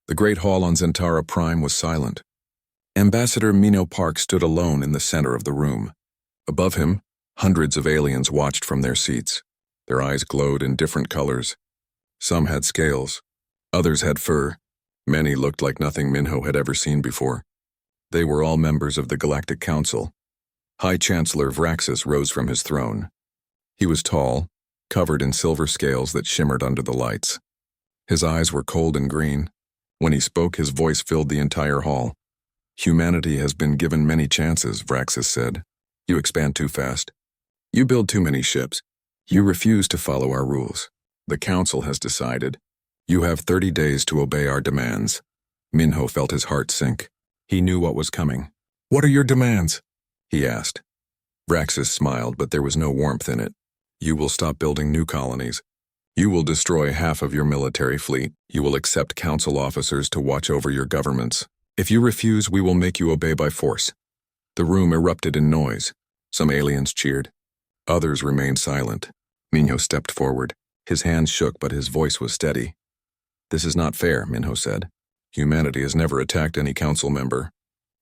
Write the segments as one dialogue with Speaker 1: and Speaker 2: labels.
Speaker 1: The great hall on Zentara Prime was silent. Ambassador Mino Park stood alone in the center of the room. Above him, hundreds of aliens watched from their seats. Their eyes glowed in different colors. Some had scales. Others had fur. Many looked like nothing Minho had ever seen before. They were all members of the Galactic Council. High Chancellor Vraxis rose from his throne. He was tall, covered in silver scales that shimmered under the lights. His eyes were cold and green. When he spoke, his voice filled the entire hall. Humanity has been given many chances, Vraxis said. You expand too fast. You build too many ships. You refuse to follow our rules. The Council has decided. You have 30 days to obey our demands. Minho felt his heart sink. He knew what was coming. What are your demands? He asked. Vraxis smiled, but there was no warmth in it. You will stop building new colonies. You will destroy half of your military fleet. You will accept council officers to watch over your governments. If you refuse, we will make you obey by force. The room erupted in noise. Some aliens cheered. Others remained silent. Minho stepped forward. His hands shook, but his voice was steady. This is not fair, Minho said. Humanity has never attacked any council member.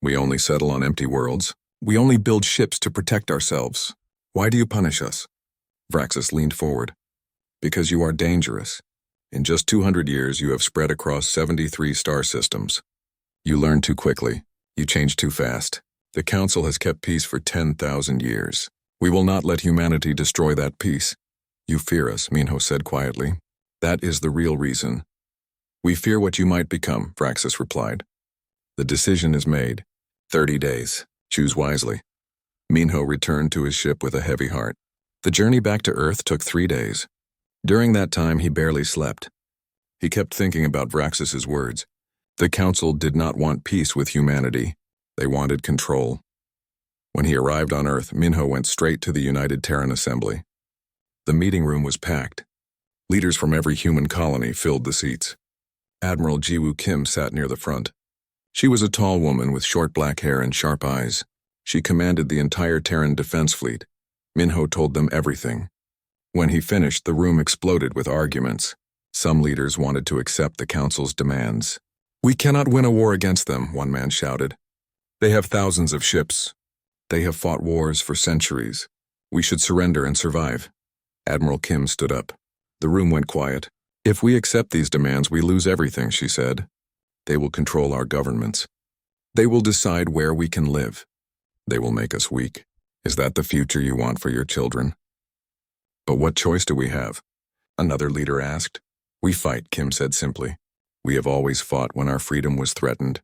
Speaker 1: We only settle on empty worlds. We only build ships to protect ourselves. Why do you punish us? Vraxis leaned forward. Because you are dangerous. In just 200 years, you have spread across 73 star systems. You learn too quickly. You change too fast. The Council has kept peace for 10,000 years. We will not let humanity destroy that peace. You fear us, Minho said quietly. That is the real reason. We fear what you might become, Vraxis replied. The decision is made. 30 days. Choose wisely. Minho returned to his ship with a heavy heart. The journey back to Earth took 3 days. During that time, he barely slept. He kept thinking about Vraxis's words. The Council did not want peace with humanity. They wanted control. When he arrived on Earth, Minho went straight to the United Terran Assembly. The meeting room was packed. Leaders from every human colony filled the seats. Admiral Jiwoo Kim sat near the front. She was a tall woman with short black hair and sharp eyes. She commanded the entire Terran defense fleet. Minho told them everything. When he finished, the room exploded with arguments. Some leaders wanted to accept the Council's demands. We cannot win a war against them, one man shouted. They have thousands of ships. They have fought wars for centuries. We should surrender and survive. Admiral Kim stood up. The room went quiet. If we accept these demands, we lose everything, she said. They will control our governments. They will decide where we can live. They will make us weak. Is that the future you want for your children? But what choice do we have? Another leader asked. We fight, Kim said simply. We have always fought when our freedom was threatened.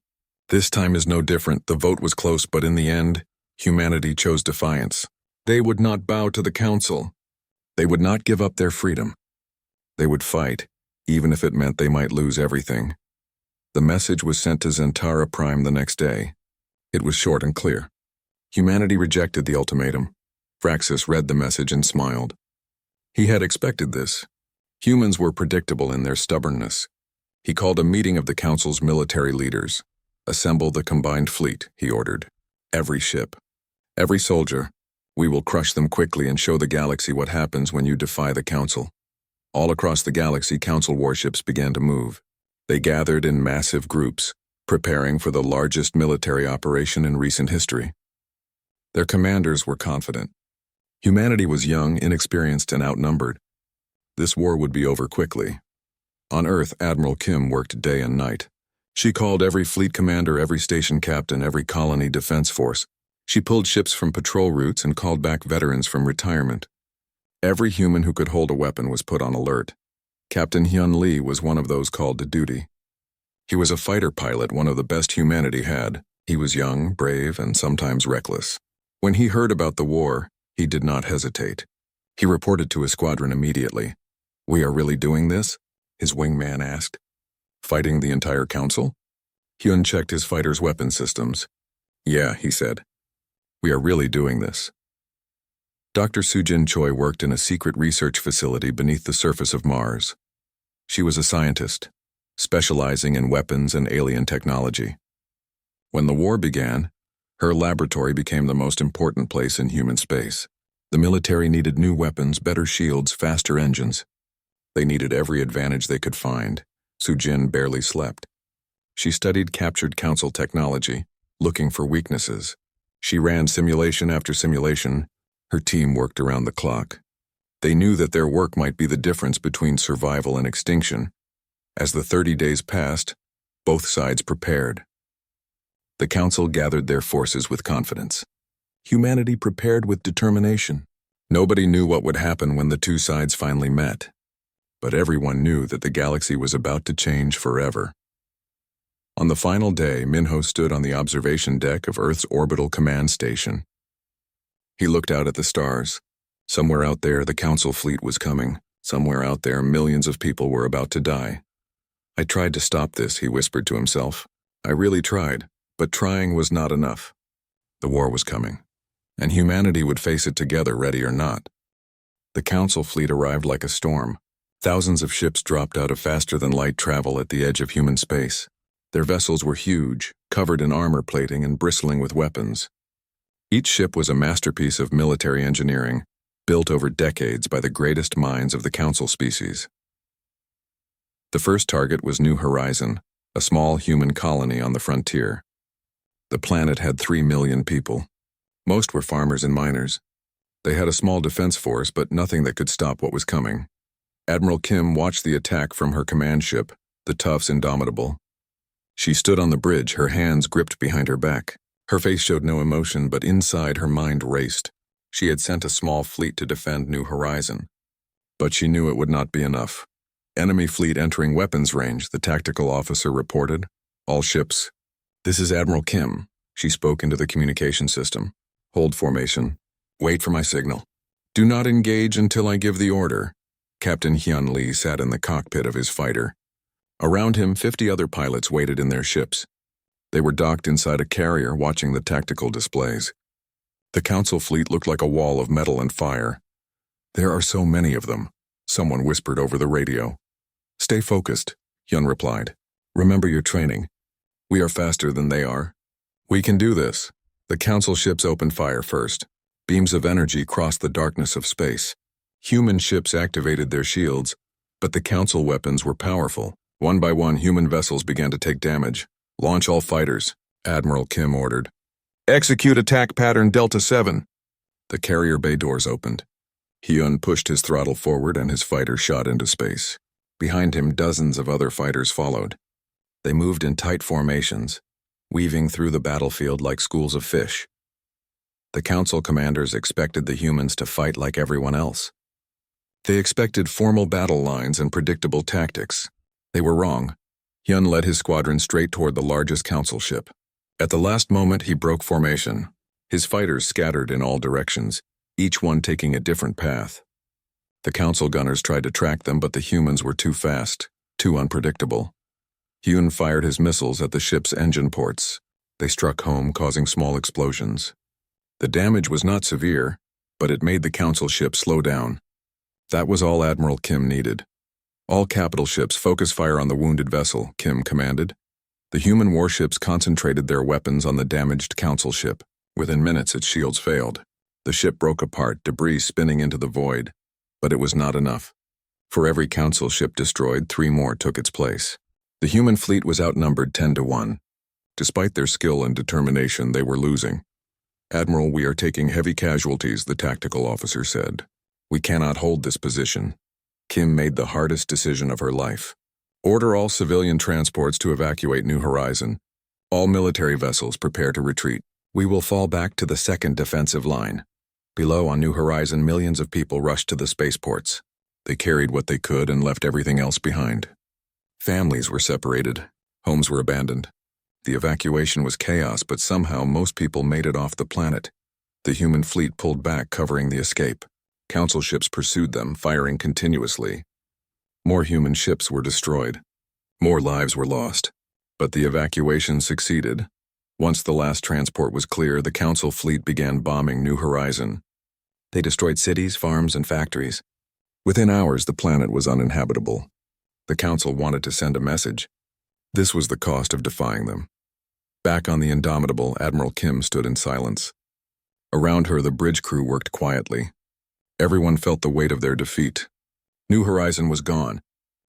Speaker 1: This time is no different. The vote was close, but in the end, humanity chose defiance. They would not bow to the Council. They would not give up their freedom. They would fight, even if it meant they might lose everything. The message was sent to Zentara Prime the next day. It was short and clear. Humanity rejected the ultimatum. Vraxis read the message and smiled. He had expected this. Humans were predictable in their stubbornness. He called a meeting of the Council's military leaders. Assemble the combined fleet, he ordered. Every ship. Every soldier. We will crush them quickly and show the galaxy what happens when you defy the Council. All across the galaxy, Council warships began to move. They gathered in massive groups, preparing for the largest military operation in recent history. Their commanders were confident. Humanity was young, inexperienced, and outnumbered. This war would be over quickly. On Earth, Admiral Kim worked day and night. She called every fleet commander, every station captain, every colony defense force. She pulled ships from patrol routes and called back veterans from retirement. Every human who could hold a weapon was put on alert. Captain Hyun Lee was one of those called to duty. He was a fighter pilot, one of the best humanity had. He was young, brave, and sometimes reckless. When he heard about the war, he did not hesitate. He reported to his squadron immediately. We are really doing this? His wingman asked. Fighting the entire council? Hyun checked his fighter's weapon systems. Yeah, he said. We are really doing this. Dr. Sujin Choi worked in a secret research facility beneath the surface of Mars. She was a scientist, specializing in weapons and alien technology. When the war began, her laboratory became the most important place in human space. The military needed new weapons, better shields, faster engines. They needed every advantage they could find. Sujin barely slept. She studied captured council technology, looking for weaknesses. She ran simulation after simulation. Her team worked around the clock. They knew that their work might be the difference between survival and extinction. As the 30 days passed, both sides prepared. The council gathered their forces with confidence. Humanity prepared with determination. Nobody knew what would happen when the two sides finally met, but everyone knew that the galaxy was about to change forever. On the final day, Minho stood on the observation deck of Earth's orbital command station. He looked out at the stars. Somewhere out there, the council fleet was coming. Somewhere out there, millions of people were about to die. I tried to stop this, he whispered to himself. I really tried, but trying was not enough. The war was coming, and humanity would face it together, ready or not. The council fleet arrived like a storm. Thousands of ships dropped out of faster-than-light travel at the edge of human space. Their vessels were huge, covered in armor plating and bristling with weapons. Each ship was a masterpiece of military engineering, built over decades by the greatest minds of the council species. The first target was New Horizon, a small human colony on the frontier. The planet had 3 million people. Most were farmers and miners. They had a small defense force, but nothing that could stop what was coming. Admiral Kim watched the attack from her command ship, the Tufts Indomitable. She stood on the bridge, her hands gripped behind her back. Her face showed no emotion, but inside her mind raced. She had sent a small fleet to defend New Horizon. But she knew it would not be enough. Enemy fleet entering weapons range, the tactical officer reported. All ships. This is Admiral Kim. She spoke into the communication system. Hold formation. Wait for my signal. Do not engage until I give the order. Captain Hyun Lee sat in the cockpit of his fighter. Around him, 50 other pilots waited in their ships. They were docked inside a carrier watching the tactical displays. The council fleet looked like a wall of metal and fire. There are so many of them, someone whispered over the radio. Stay focused, Hyun replied. Remember your training. We are faster than they are. We can do this. The council ships opened fire first. Beams of energy crossed the darkness of space. Human ships activated their shields, but the council weapons were powerful. One by one, human vessels began to take damage. Launch all fighters, Admiral Kim ordered. Execute attack pattern Delta 7. The carrier bay doors opened. Hyun pushed his throttle forward and his fighter shot into space. Behind him, dozens of other fighters followed. They moved in tight formations, weaving through the battlefield like schools of fish. The council commanders expected the humans to fight like everyone else. They expected formal battle lines and predictable tactics. They were wrong. Hyun led his squadron straight toward the largest council ship. At the last moment, he broke formation. His fighters scattered in all directions, each one taking a different path. The council gunners tried to track them, but the humans were too fast, too unpredictable. Hyun fired his missiles at the ship's engine ports. They struck home, causing small explosions. The damage was not severe, but it made the council ship slow down. That was all Admiral Kim needed. All capital ships focus fire on the wounded vessel, Kim commanded. The human warships concentrated their weapons on the damaged council ship. Within minutes, its shields failed. The ship broke apart, debris spinning into the void. But it was not enough. For every council ship destroyed, 3 more took its place. The human fleet was outnumbered 10-1. Despite their skill and determination, they were losing. Admiral, we are taking heavy casualties, the tactical officer said. We cannot hold this position. Kim made the hardest decision of her life. Order all civilian transports to evacuate New Horizon. All military vessels prepare to retreat. We will fall back to the second defensive line. Below on New Horizon, millions of people rushed to the spaceports. They carried what they could and left everything else behind. Families were separated. Homes were abandoned. The evacuation was chaos, but somehow most people made it off the planet. The human fleet pulled back, covering the escape. Council ships pursued them, firing continuously. More human ships were destroyed. More lives were lost. But the evacuation succeeded. Once the last transport was clear, the Council fleet began bombing New Horizon. They destroyed cities, farms, and factories. Within hours, the planet was uninhabitable. The Council wanted to send a message. This was the cost of defying them. Back on the Indomitable, Admiral Kim stood in silence. Around her, the bridge crew worked quietly. Everyone felt the weight of their defeat. New Horizon was gone.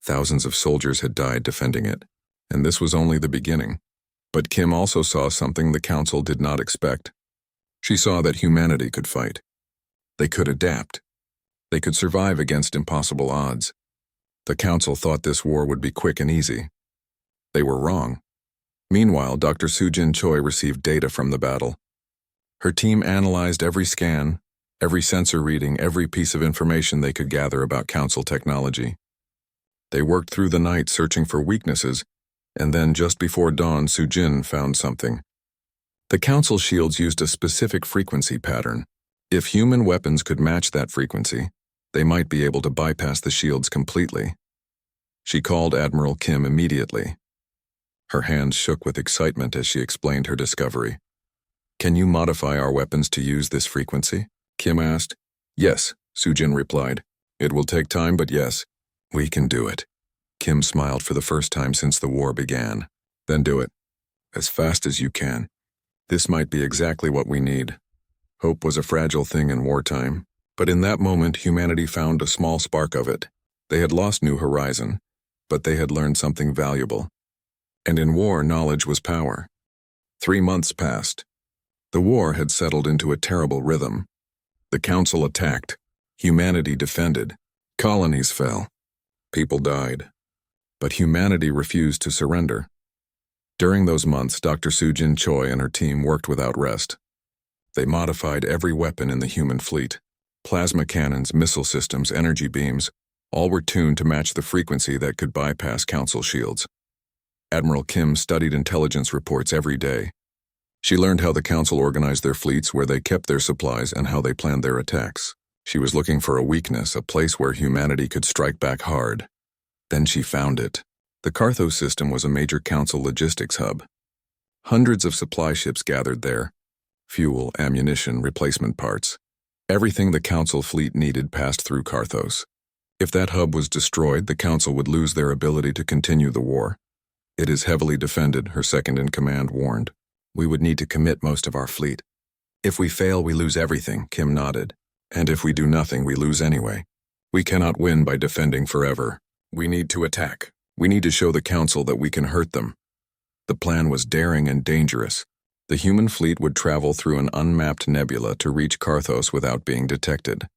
Speaker 1: Thousands of soldiers had died defending it. And this was only the beginning. But Kim also saw something the Council did not expect. She saw that humanity could fight. They could adapt. They could survive against impossible odds. The Council thought this war would be quick and easy. They were wrong. Meanwhile, Dr. Sujin Choi received data from the battle. Her team analyzed every scan, every sensor reading, every piece of information they could gather about Council technology. They worked through the night searching for weaknesses, and then just before dawn, Sujin found something. The Council shields used a specific frequency pattern. If human weapons could match that frequency, they might be able to bypass the shields completely. She called Admiral Kim immediately. Her hands shook with excitement as she explained her discovery. "Can you modify our weapons to use this frequency?" Kim asked. "Yes," Sujin replied. "It will take time, but yes, we can do it." Kim smiled for the first time since the war began. "Then do it. As fast as you can. This might be exactly what we need." Hope was a fragile thing in wartime, but in that moment humanity found a small spark of it. They had lost New Horizon, but they had learned something valuable. And in war, knowledge was power. 3 months passed. The war had settled into a terrible rhythm. The Council attacked. Humanity defended. Colonies fell. People died. But humanity refused to surrender. During those months, Dr. Sujin Choi and her team worked without rest. They modified every weapon in the human fleet. Plasma cannons, missile systems, energy beams, all were tuned to match the frequency that could bypass Council shields. Admiral Kim studied intelligence reports every day. She learned how the Council organized their fleets, where they kept their supplies, and how they planned their attacks. She was looking for a weakness, a place where humanity could strike back hard. Then she found it. The Carthos system was a major Council logistics hub. Hundreds of supply ships gathered there. Fuel, ammunition, replacement parts. Everything the Council fleet needed passed through Carthos. If that hub was destroyed, the Council would lose their ability to continue the war. "It is heavily defended," her second-in-command warned. "We would need to commit most of our fleet. If we fail, we lose everything," Kim nodded. "And if we do nothing, we lose anyway. We cannot win by defending forever. We need to attack. We need to show the Council that we can hurt them." The plan was daring and dangerous. The human fleet would travel through an unmapped nebula to reach Carthos without being detected.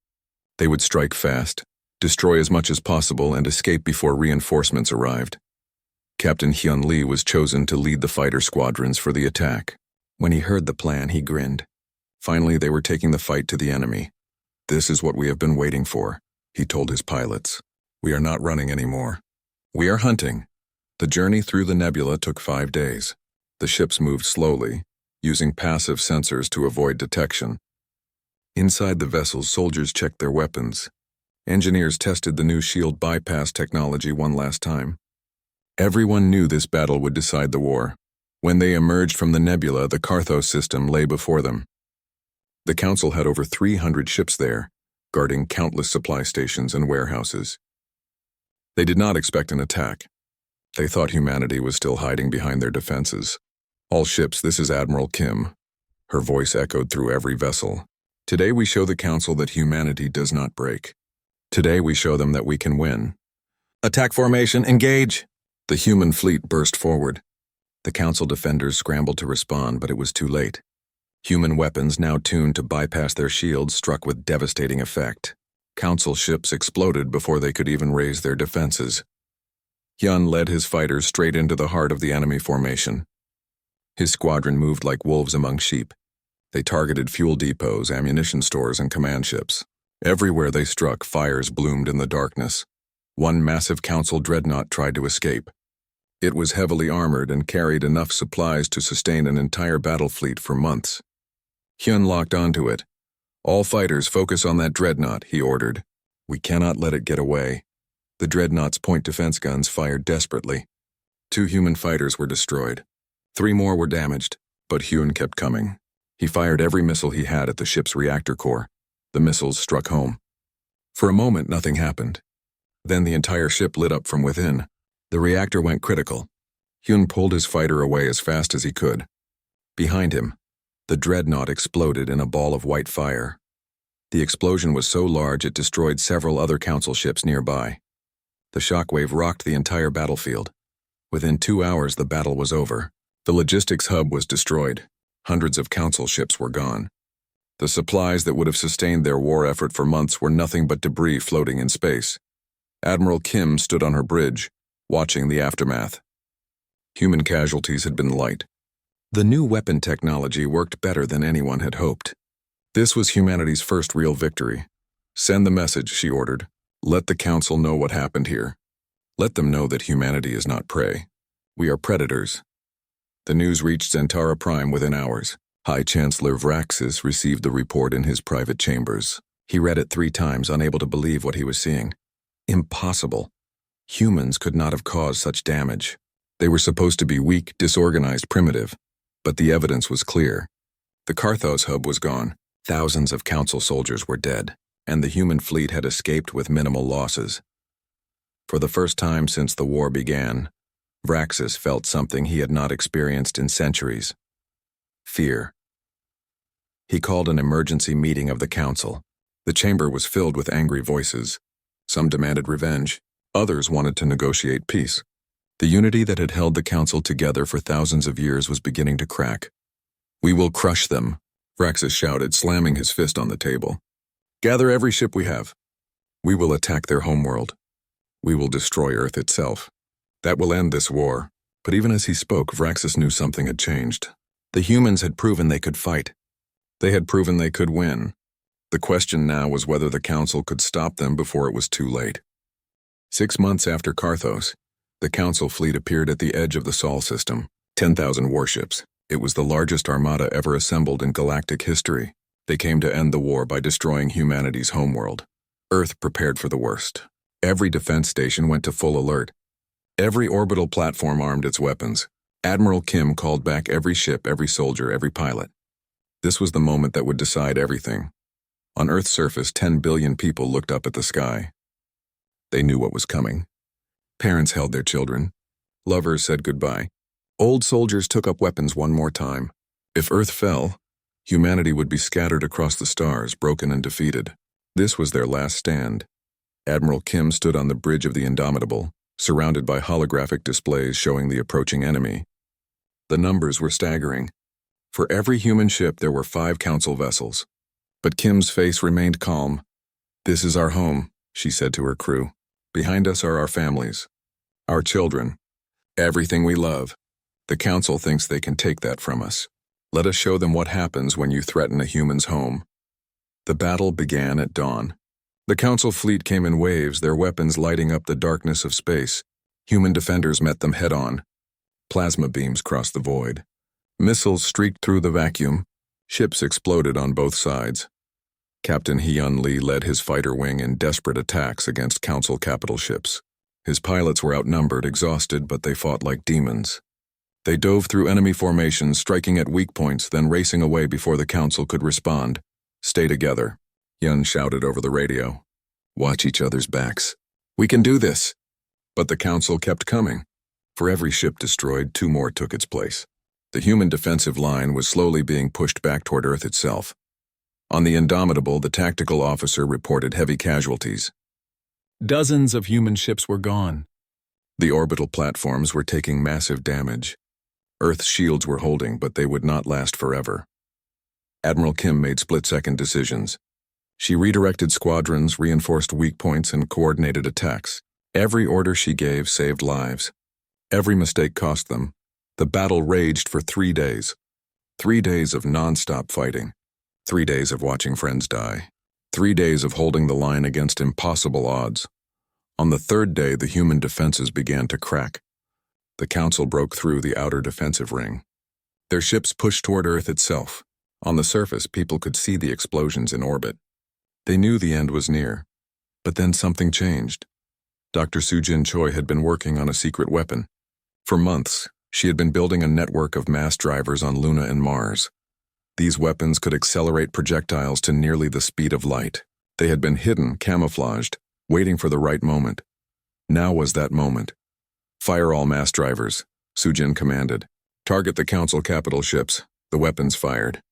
Speaker 1: They would strike fast, destroy as much as possible, and escape before reinforcements arrived. Captain Hyun Lee was chosen to lead the fighter squadrons for the attack. When he heard the plan, he grinned. Finally, they were taking the fight to the enemy. "This is what we have been waiting for," he told his pilots. "We are not running anymore. We are hunting." The journey through the nebula took 5 days. The ships moved slowly, using passive sensors to avoid detection. Inside the vessels, soldiers checked their weapons. Engineers tested the new shield bypass technology one last time. Everyone knew this battle would decide the war. When they emerged from the nebula, the Carthos system lay before them. The Council had over 300 ships there, guarding countless supply stations and warehouses. They did not expect an attack. They thought humanity was still hiding behind their defenses. "All ships, this is Admiral Kim." Her voice echoed through every vessel. "Today we show the Council that humanity does not break. Today we show them that we can win. Attack formation, engage!" The human fleet burst forward. The Council defenders scrambled to respond, but it was too late. Human weapons, now tuned to bypass their shields, struck with devastating effect. Council ships exploded before they could even raise their defenses. Hyun led his fighters straight into the heart of the enemy formation. His squadron moved like wolves among sheep. They targeted fuel depots, ammunition stores, and command ships. Everywhere they struck, fires bloomed in the darkness. One massive Council dreadnought tried to escape. It was heavily armored and carried enough supplies to sustain an entire battle fleet for months. Hyun locked onto it. "All fighters focus on that dreadnought," he ordered. "We cannot let it get away." The dreadnought's point defense guns fired desperately. 2 human fighters were destroyed. 3 more were damaged, but Hyun kept coming. He fired every missile he had at the ship's reactor core. The missiles struck home. For a moment, nothing happened. Then the entire ship lit up from within. The reactor went critical. Hyun pulled his fighter away as fast as he could. Behind him, the dreadnought exploded in a ball of white fire. The explosion was so large it destroyed several other Council ships nearby. The shockwave rocked the entire battlefield. Within 2 hours, the battle was over. The logistics hub was destroyed. Hundreds of council ships were gone. The supplies that would have sustained their war effort for months were nothing but debris floating in space. Admiral Kim stood on her bridge, watching the aftermath. Human casualties had been light. The new weapon technology worked better than anyone had hoped. This was humanity's first real victory. Send the message, she ordered. Let the council know what happened here. Let them know that humanity is not prey. We are predators. The news reached Zentara Prime within hours. High Chancellor Vraxis received the report in his private chambers. He read it 3 times, unable to believe what he was seeing. Impossible. Humans could not have caused such damage. They were supposed to be weak, disorganized, primitive. But the evidence was clear. The Karthos hub was gone. Thousands of council soldiers were dead, and the human fleet had escaped with minimal losses. For the first time since the war began, Vraxis felt something he had not experienced in centuries. Fear. He called an emergency meeting of the council. The chamber was filled with angry voices. Some demanded revenge. Others wanted to negotiate peace. The unity that had held the council together for thousands of years was beginning to crack. We will crush them, Vraxis shouted, slamming his fist on the table. Gather every ship we have. We will attack their homeworld. We will destroy Earth itself. That will end this war. But even as he spoke, Vraxis knew something had changed. The humans had proven they could fight. They had proven they could win. The question now was whether the council could stop them before it was too late. 6 months after Karthos, the council fleet appeared at the edge of the Sol system. 10,000 warships. It was the largest armada ever assembled in galactic history. They came to end the war by destroying humanity's homeworld. Earth prepared for the worst. Every defense station went to full alert. Every orbital platform armed its weapons. Admiral Kim called back every ship, every soldier, every pilot. This was the moment that would decide everything. On Earth's surface, 10 billion people looked up at the sky. They knew what was coming. Parents held their children. Lovers said goodbye. Old soldiers took up weapons one more time. If Earth fell, humanity would be scattered across the stars, broken and defeated. This was their last stand. Admiral Kim stood on the bridge of the Indomitable, surrounded by holographic displays showing the approaching enemy. The numbers were staggering. For every human ship, there were 5 council vessels. But Kim's face remained calm. This is our home, she said to her crew. Behind us are our families, our children, everything we love. The council thinks they can take that from us. Let us show them what happens when you threaten a human's home. The battle began at dawn. The council fleet came in waves, their weapons lighting up the darkness of space. Human defenders met them head-on. Plasma beams crossed the void. Missiles streaked through the vacuum. Ships exploded on both sides. Captain Hyun Lee led his fighter wing in desperate attacks against council capital ships. His pilots were outnumbered, exhausted, but they fought like demons. They dove through enemy formations, striking at weak points, then racing away before the council could respond. Stay together, Hyun shouted over the radio. Watch each other's backs. We can do this. But the council kept coming. For every ship destroyed, 2 more took its place. The human defensive line was slowly being pushed back toward Earth itself. On the Indomitable, the tactical officer reported heavy casualties. Dozens of human ships were gone. The orbital platforms were taking massive damage. Earth's shields were holding, but they would not last forever. Admiral Kim made split-second decisions. She redirected squadrons, reinforced weak points, and coordinated attacks. Every order she gave saved lives. Every mistake cost them. The battle raged for 3 days. 3 days of non-stop fighting. 3 days of watching friends die. 3 days of holding the line against impossible odds. On the 3rd day, the human defenses began to crack. The council broke through the outer defensive ring. Their ships pushed toward Earth itself. On the surface, people could see the explosions in orbit. They knew the end was near. But then something changed. Dr. Sujin Choi had been working on a secret weapon. For months, she had been building a network of mass drivers on Luna and Mars. These weapons could accelerate projectiles to nearly the speed of light. They had been hidden, camouflaged, waiting for the right moment. Now was that moment. Fire all mass drivers, Sujin commanded. Target the council capital ships. The weapons fired.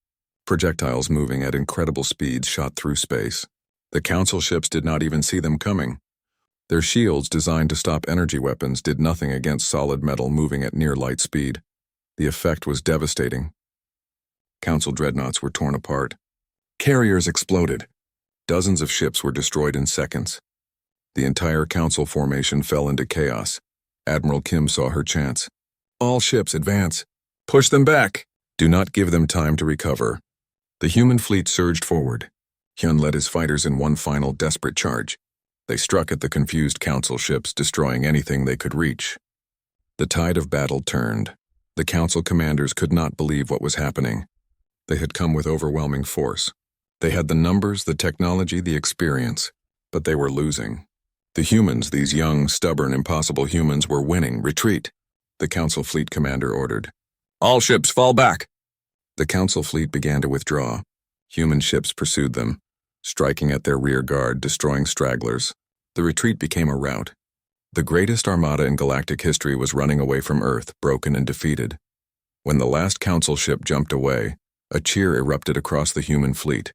Speaker 1: Projectiles moving at incredible speeds shot through space. The council ships did not even see them coming. Their shields, designed to stop energy weapons, did nothing against solid metal moving at near light speed. The effect was devastating. Council dreadnoughts were torn apart. Carriers exploded. Dozens of ships were destroyed in seconds. The entire Council formation fell into chaos. Admiral Kim saw her chance. All ships, advance. Push them back. Do not give them time to recover. The human fleet surged forward. Hyun led his fighters in one final desperate charge. They struck at the confused Council ships, destroying anything they could reach. The tide of battle turned. The Council commanders could not believe what was happening. They had come with overwhelming force. They had the numbers, the technology, the experience, but they were losing. The humans, these young, stubborn, impossible humans, were winning. Retreat, the Council fleet commander ordered. All ships fall back. The Council fleet began to withdraw. Human ships pursued them, striking at their rear guard, destroying stragglers. The retreat became a rout. The greatest armada in galactic history was running away from Earth, broken and defeated. When the last Council ship jumped away, a cheer erupted across the human fleet.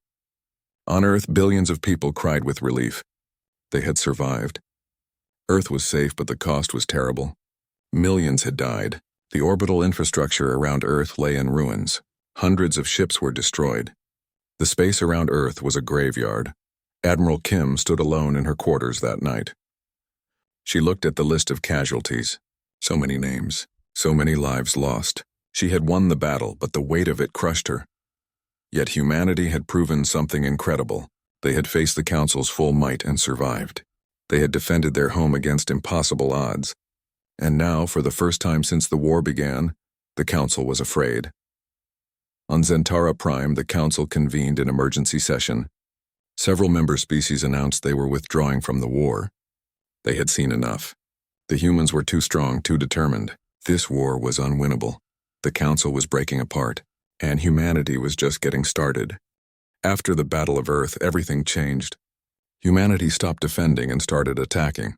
Speaker 1: On Earth, billions of people cried with relief. They had survived. Earth was safe, but the cost was terrible. Millions had died. The orbital infrastructure around Earth lay in ruins. Hundreds of ships were destroyed. The space around Earth was a graveyard. Admiral Kim stood alone in her quarters that night. She looked at the list of casualties. So many names, so many lives lost. She had won the battle, but the weight of it crushed her. Yet humanity had proven something incredible. They had faced the Council's full might and survived. They had defended their home against impossible odds. And now, for the first time since the war began, the Council was afraid. On Zentara Prime, the Council convened an emergency session. Several member species announced they were withdrawing from the war. They had seen enough. The humans were too strong, too determined. This war was unwinnable. The Council was breaking apart, and humanity was just getting started. After the Battle of Earth, everything changed. Humanity stopped defending and started attacking.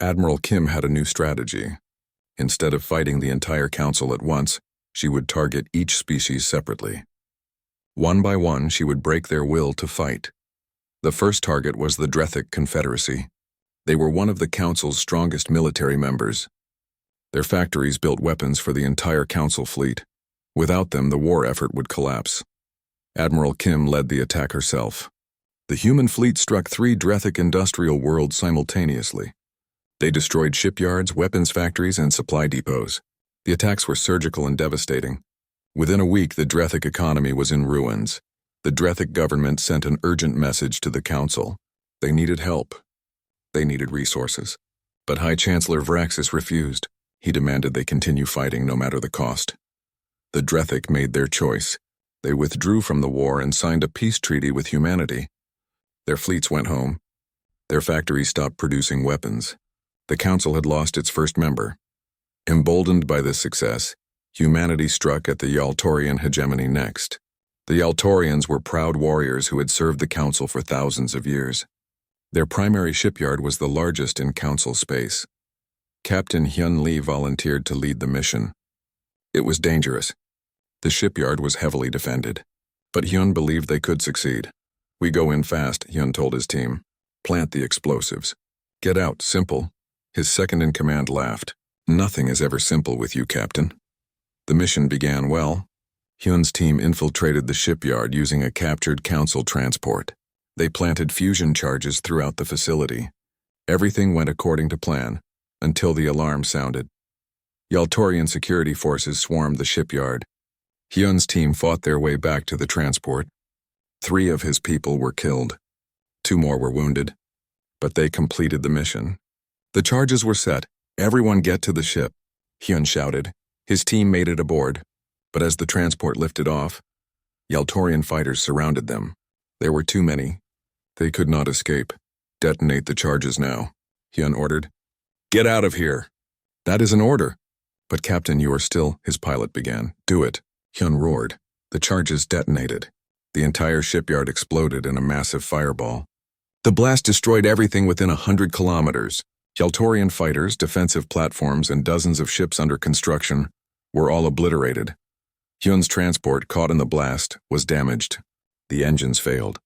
Speaker 1: Admiral Kim had a new strategy. Instead of fighting the entire Council at once, she would target each species separately. One by one, she would break their will to fight. The first target was the Drethic Confederacy. They were one of the Council's strongest military members. Their factories built weapons for the entire Council fleet. Without them, the war effort would collapse. Admiral Kim led the attack herself. The human fleet struck 3 Drethic industrial worlds simultaneously. They destroyed shipyards, weapons factories, and supply depots. The attacks were surgical and devastating. Within a week, the Drethic economy was in ruins. The Drethic government sent an urgent message to the Council. They needed help. They needed resources. But High Chancellor Vraxis refused. He demanded they continue fighting no matter the cost. The Drethic made their choice. They withdrew from the war and signed a peace treaty with humanity. Their fleets went home. Their factories stopped producing weapons. The Council had lost its first member. Emboldened by this success, humanity struck at the Yaltorian hegemony next. The Yaltorians were proud warriors who had served the Council for thousands of years. Their primary shipyard was the largest in Council space. Captain Hyun Lee volunteered to lead the mission. It was dangerous. The shipyard was heavily defended. But Hyun believed they could succeed. "We go in fast," Hyun told his team. "Plant the explosives. Get out, simple." His second-in-command laughed. "Nothing is ever simple with you, Captain." The mission began well. Hyun's team infiltrated the shipyard using a captured Council transport. They planted fusion charges throughout the facility. Everything went according to plan, until the alarm sounded. Yaltorian security forces swarmed the shipyard. Hyun's team fought their way back to the transport. 3 of his people were killed. 2 more were wounded. But they completed the mission. The charges were set. "Everyone get to the ship," Hyun shouted. His team made it aboard. But as the transport lifted off, Yaltorian fighters surrounded them. There were too many. They could not escape. "Detonate the charges now," Hyun ordered. "Get out of here." "That is an order." "But Captain, you are still," his pilot began. "Do it," Hyun roared. The charges detonated. The entire shipyard exploded in a massive fireball. The blast destroyed everything within 100 kilometers. Yaltorian fighters, defensive platforms, and dozens of ships under construction were all obliterated. Hyun's transport, caught in the blast, was damaged. The engines failed.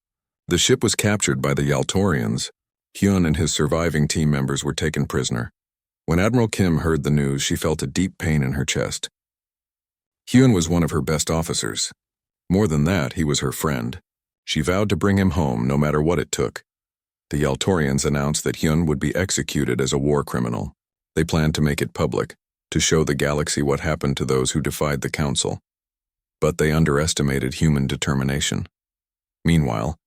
Speaker 1: The ship was captured by the Yaltorians. Hyun and his surviving team members were taken prisoner. When Admiral Kim heard the news, she felt a deep pain in her chest. Hyun was one of her best officers. More than that, he was her friend. She vowed to bring him home no matter what it took. The Yaltorians announced that Hyun would be executed as a war criminal. They planned to make it public, to show the galaxy what happened to those who defied the Council. But they underestimated human determination. Meanwhile,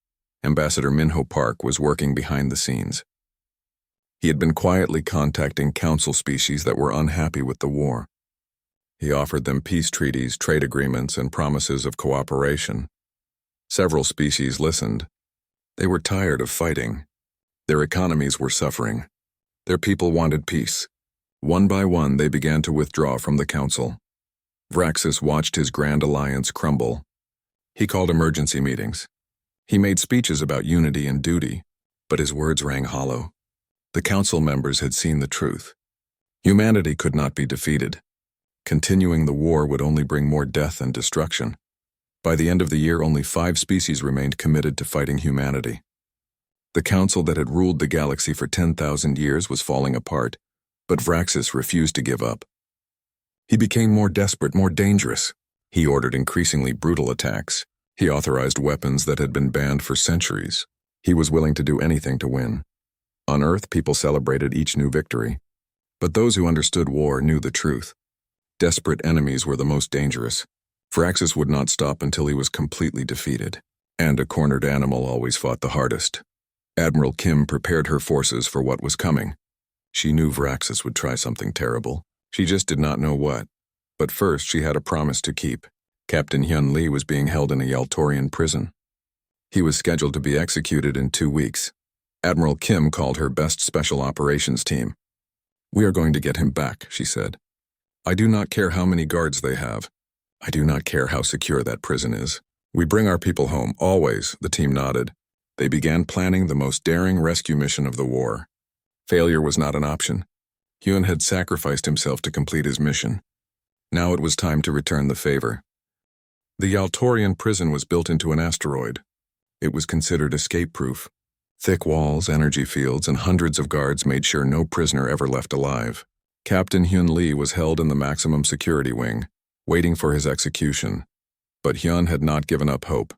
Speaker 1: Ambassador Minho Park was working behind the scenes. He had been quietly contacting Council species that were unhappy with the war. He offered them peace treaties, trade agreements, and promises of cooperation. Several species listened. They were tired of fighting. Their economies were suffering. Their people wanted peace. One by one, they began to withdraw from the Council. Vraxis watched his grand alliance crumble. He called emergency meetings. He made speeches about unity and duty, but his words rang hollow. The Council members had seen the truth. Humanity could not be defeated. Continuing the war would only bring more death and destruction. By the end of the year, only 5 species remained committed to fighting humanity. The Council that had ruled the galaxy for 10,000 years was falling apart, but Vraxis refused to give up. He became more desperate, more dangerous. He ordered increasingly brutal attacks. He authorized weapons that had been banned for centuries. He was willing to do anything to win. On Earth, people celebrated each new victory. But those who understood war knew the truth. Desperate enemies were the most dangerous. Vraxis would not stop until he was completely defeated. And a cornered animal always fought the hardest. Admiral Kim prepared her forces for what was coming. She knew Vraxis would try something terrible. She just did not know what. But first, she had a promise to keep. Captain Hyun Lee was being held in a Yaltorian prison. He was scheduled to be executed in 2 weeks. Admiral Kim called her best special operations team. "We are going to get him back," she said. "I do not care how many guards they have. I do not care how secure that prison is. We bring our people home, always," the team nodded. They began planning the most daring rescue mission of the war. Failure was not an option. Hyun had sacrificed himself to complete his mission. Now it was time to return the favor. The Yaltorian prison was built into an asteroid. It was considered escape-proof. Thick walls, energy fields, and hundreds of guards made sure no prisoner ever left alive. Captain Hyun Lee was held in the maximum security wing, waiting for his execution. But Hyun had not given up hope.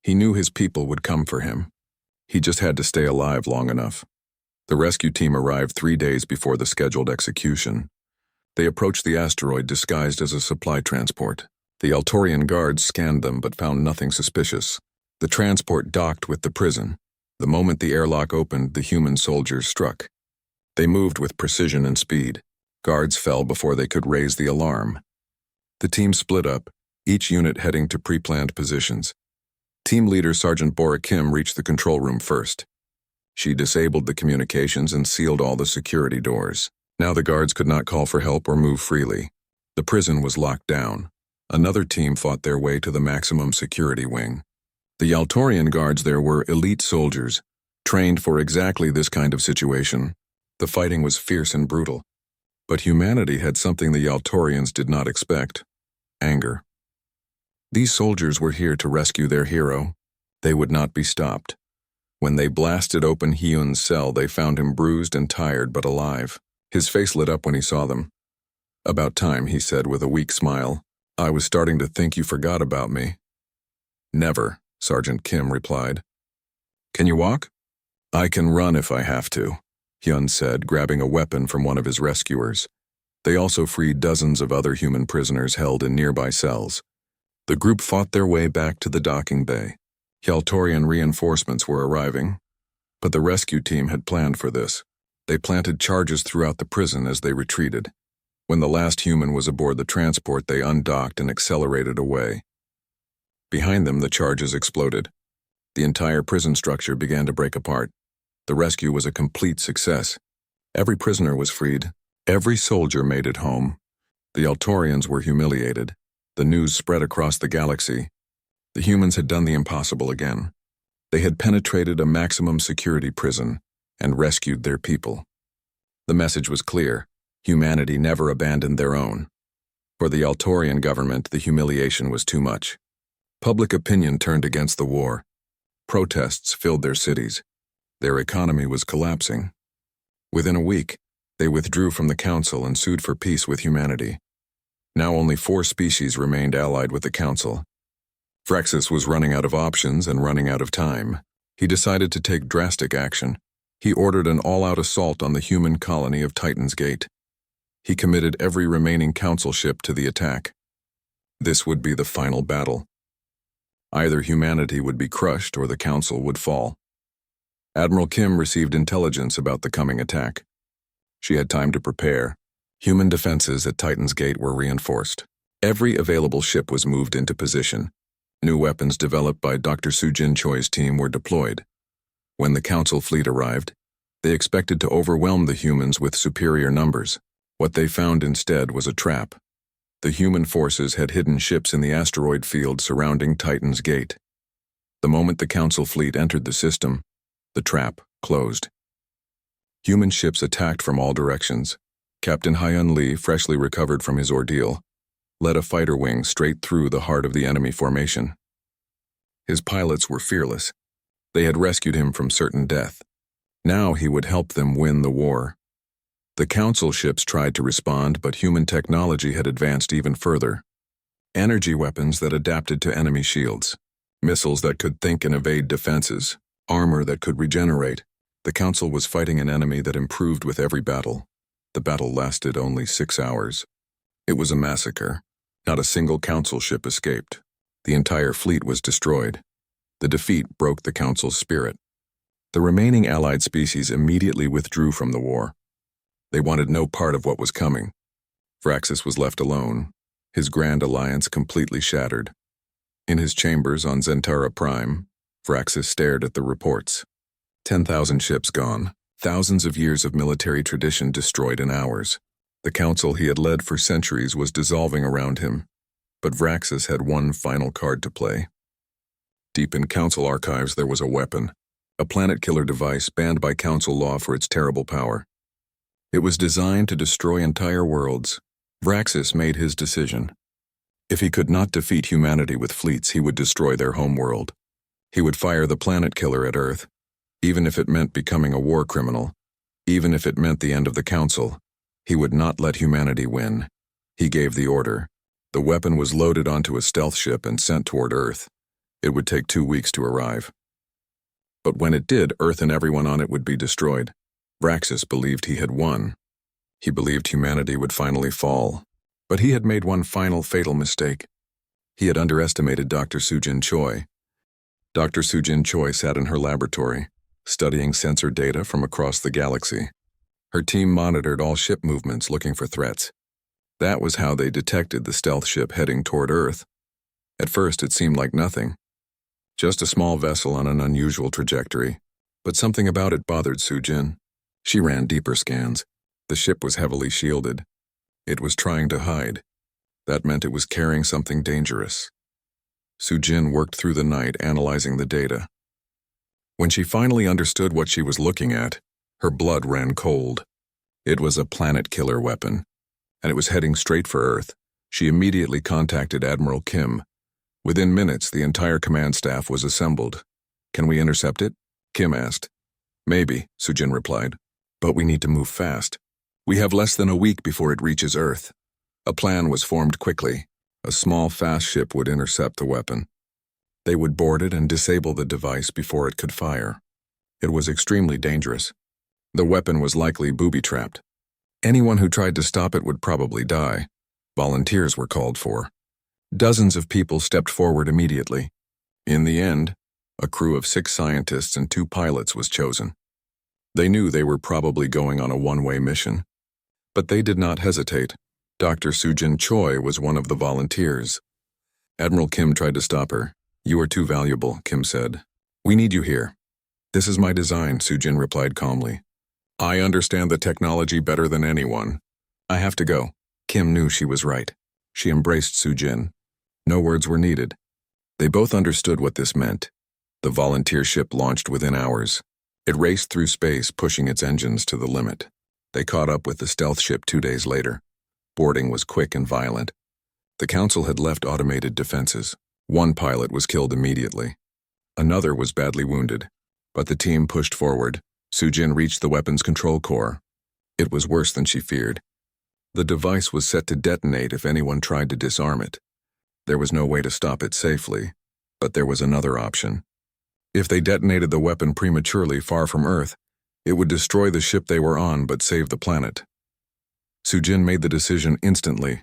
Speaker 1: He knew his people would come for him. He just had to stay alive long enough. The rescue team arrived 3 days before the scheduled execution. They approached the asteroid disguised as a supply transport. The Yaltorian guards scanned them but found nothing suspicious. The transport docked with the prison. The moment the airlock opened, the human soldiers struck. They moved with precision and speed. Guards fell before they could raise the alarm. The team split up, each unit heading to pre-planned positions. Team leader Sergeant Bora Kim reached the control room first. She disabled the communications and sealed all the security doors. Now the guards could not call for help or move freely. The prison was locked down. Another team fought their way to the maximum security wing. The Yaltorian guards there were elite soldiers, trained for exactly this kind of situation. The fighting was fierce and brutal. But humanity had something the Yaltorians did not expect: anger. These soldiers were here to rescue their hero. They would not be stopped. When they blasted open Hyun's cell, they found him bruised and tired but alive. His face lit up when he saw them. "About time," he said with a weak smile. "I was starting to think you forgot about me." "Never," Sergeant Kim replied. "Can you walk?" "I can run if I have to," Hyun said, grabbing a weapon from one of his rescuers. They also freed dozens of other human prisoners held in nearby cells. The group fought their way back to the docking bay. Yaltorian reinforcements were arriving, but the rescue team had planned for this. They planted charges throughout the prison as they retreated. When the last human was aboard the transport, they undocked and accelerated away. Behind them, the charges exploded. The entire prison structure began to break apart. The rescue was a complete success. Every prisoner was freed. Every soldier made it home. The Yaltorians were humiliated. The news spread across the galaxy. The humans had done the impossible again. They had penetrated a maximum security prison and rescued their people. The message was clear: humanity never abandoned their own. For the Yaltorian government, the humiliation was too much. Public opinion turned against the war. Protests filled their cities. Their economy was collapsing. Within a week, they withdrew from the Council and sued for peace with humanity. Now only 4 species remained allied with the Council. Vraxis was running out of options and running out of time. He decided to take drastic action. He ordered an all-out assault on the human colony of Titan's Gate. He committed every remaining Council ship to the attack. This would be the final battle. Either humanity would be crushed or the Council would fall. Admiral Kim received intelligence about the coming attack. She had time to prepare. Human defenses at Titan's Gate were reinforced. Every available ship was moved into position. New weapons developed by Dr. Sujin Choi's team were deployed. When the Council fleet arrived, they expected to overwhelm the humans with superior numbers. What they found instead was a trap. The human forces had hidden ships in the asteroid field surrounding Titan's Gate. The moment the Council fleet entered the system, the trap closed. Human ships attacked from all directions. Captain Hyun Lee, freshly recovered from his ordeal, led a fighter wing straight through the heart of the enemy formation. His pilots were fearless. They had rescued him from certain death. Now he would help them win the war. The Council ships tried to respond, but human technology had advanced even further. Energy weapons that adapted to enemy shields, missiles that could think and evade defenses, armor that could regenerate. The Council was fighting an enemy that improved with every battle. The battle lasted only 6 hours. It was a massacre. Not a single Council ship escaped. The entire fleet was destroyed. The defeat broke the Council's spirit. The remaining allied species immediately withdrew from the war. They wanted no part of what was coming. Vraxis was left alone, his grand alliance completely shattered. In his chambers on Zentara Prime, Vraxis stared at the reports. 10,000 ships gone, thousands of years of military tradition destroyed in hours. The Council he had led for centuries was dissolving around him, but Vraxis had one final card to play. Deep in Council archives there was a weapon, a planet-killer device banned by Council law for its terrible power. It was designed to destroy entire worlds. Vraxis made his decision. If he could not defeat humanity with fleets, he would destroy their home world. He would fire the planet-killer at Earth, even if it meant becoming a war criminal, even if it meant the end of the Council. He would not let humanity win. He gave the order. The weapon was loaded onto a stealth ship and sent toward Earth. It would take 2 weeks to arrive. But when it did, Earth and everyone on it would be destroyed. Vraxis believed he had won. He believed humanity would finally fall. But he had made one final fatal mistake. He had underestimated Dr. Sujin Choi. Dr. Sujin Choi sat in her laboratory, studying sensor data from across the galaxy. Her team monitored all ship movements looking for threats. That was how they detected the stealth ship heading toward Earth. At first it seemed like nothing. Just a small vessel on an unusual trajectory. But something about it bothered Sujin. She ran deeper scans. The ship was heavily shielded. It was trying to hide. That meant it was carrying something dangerous. Sujin worked through the night analyzing the data. When she finally understood what she was looking at, her blood ran cold. It was a planet-killer weapon, and it was heading straight for Earth. She immediately contacted Admiral Kim. Within minutes, the entire command staff was assembled. "Can we intercept it?" Kim asked. "Maybe," Sujin replied, "but we need to move fast. We have less than a week before it reaches Earth." A plan was formed quickly. A small, fast ship would intercept the weapon. They would board it and disable the device before it could fire. It was extremely dangerous. The weapon was likely booby-trapped. Anyone who tried to stop it would probably die. Volunteers were called for. Dozens of people stepped forward immediately. In the end, a crew of 6 scientists and 2 pilots was chosen. They knew they were probably going on a one-way mission. But they did not hesitate. Dr. Sujin Choi was one of the volunteers. Admiral Kim tried to stop her. "You are too valuable," Kim said. "We need you here." "This is my design," Sujin replied calmly. "I understand the technology better than anyone. I have to go." Kim knew she was right. She embraced Sujin. No words were needed. They both understood what this meant. The volunteer ship launched within hours. It raced through space, pushing its engines to the limit. They caught up with the stealth ship 2 days later. Boarding was quick and violent. The Council had left automated defenses. One pilot was killed immediately. Another was badly wounded. But the team pushed forward. Sujin reached the weapon's control core. It was worse than she feared. The device was set to detonate if anyone tried to disarm it. There was no way to stop it safely, but there was another option. If they detonated the weapon prematurely far from Earth, it would destroy the ship they were on but save the planet. Sujin made the decision instantly.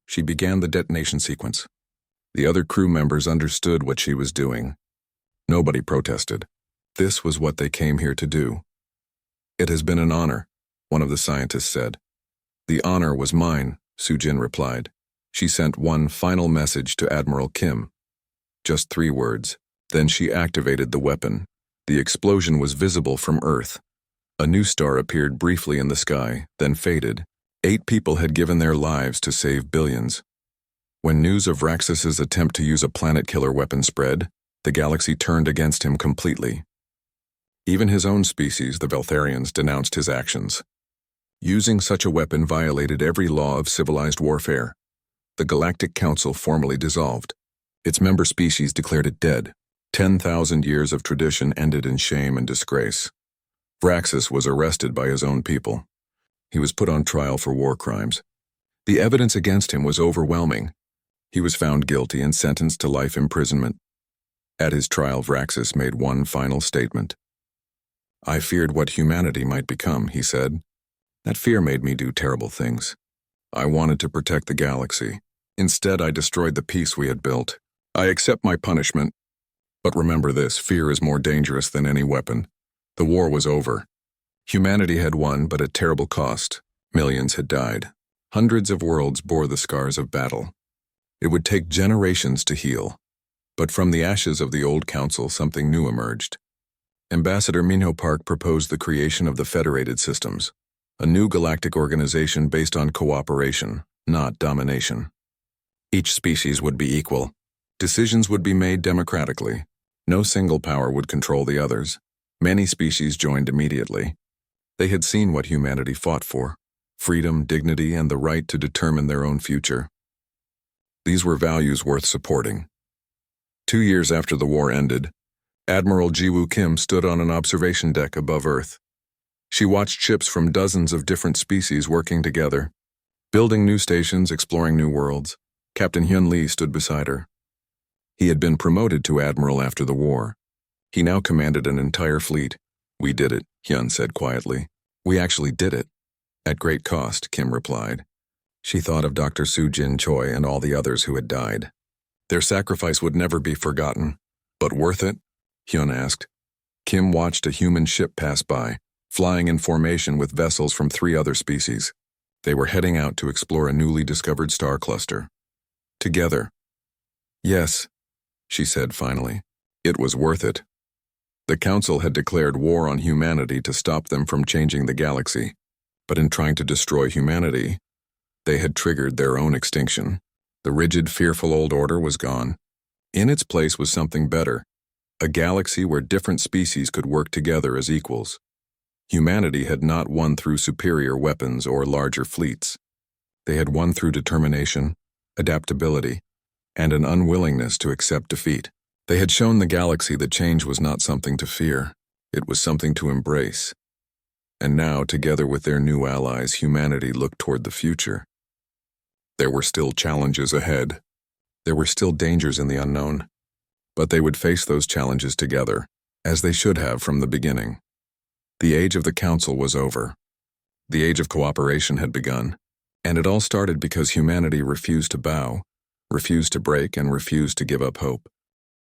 Speaker 1: She began the detonation sequence. The other crew members understood what she was doing. Nobody protested. This was what they came here to do. "It has been an honor," one of the scientists said. "The honor was mine," Sujin replied. She sent one final message to Admiral Kim. Just 3 words. Then she activated the weapon. The explosion was visible from Earth. A new star appeared briefly in the sky, then faded. 8 people had given their lives to save billions. When news of Raxus's attempt to use a planet-killer weapon spread, the galaxy turned against him completely. Even his own species, the Veltharians, denounced his actions. Using such a weapon violated every law of civilized warfare. The Galactic Council formally dissolved. Its member species declared it dead. 10,000 years of tradition ended in shame and disgrace. Raxus was arrested by his own people. He was put on trial for war crimes. The evidence against him was overwhelming. He was found guilty and sentenced to life imprisonment. At his trial, Raxus made one final statement. "I feared what humanity might become," he said. "That fear made me do terrible things. I wanted to protect the galaxy. Instead, I destroyed the peace we had built. I accept my punishment. But remember this, fear is more dangerous than any weapon. The war was over. Humanity had won, but at terrible cost. Millions had died. Hundreds of worlds bore the scars of battle. It would take generations to heal. But from the ashes of the old council, something new emerged. Ambassador Minho Park proposed the creation of the Federated Systems, a new galactic organization based on cooperation, not domination. Each species would be equal. Decisions would be made democratically. No single power would control the others. Many species joined immediately. They had seen what humanity fought for: freedom, dignity, and the right to determine their own future. These were values worth supporting. 2 years after the war ended, Admiral Jiwoo Kim stood on an observation deck above Earth. She watched ships from dozens of different species working together, building new stations, exploring new worlds. Captain Hyun Lee stood beside her. He had been promoted to admiral after the war. He now commanded an entire fleet. "We did it," Hyun said quietly. "We actually did it." "At great cost," Kim replied. She thought of Dr. Soo-Jin Choi and all the others who had died. Their sacrifice would never be forgotten. "But worth it?" Hyun asked. Kim watched a human ship pass by, flying in formation with vessels from 3 other species. They were heading out to explore a newly discovered star cluster. Together. "Yes," she said finally. "It was worth it." The Council had declared war on humanity to stop them from changing the galaxy, but in trying to destroy humanity, they had triggered their own extinction. The rigid, fearful old order was gone. In its place was something better, a galaxy where different species could work together as equals. Humanity had not won through superior weapons or larger fleets. They had won through determination, adaptability, and an unwillingness to accept defeat. They had shown the galaxy that change was not something to fear, it was something to embrace. And now, together with their new allies, humanity looked toward the future. There were still challenges ahead. There were still dangers in the unknown. But they would face those challenges together, as they should have from the beginning. The age of the Council was over. The age of cooperation had begun, and it all started because humanity refused to bow, refused to break, and refused to give up hope.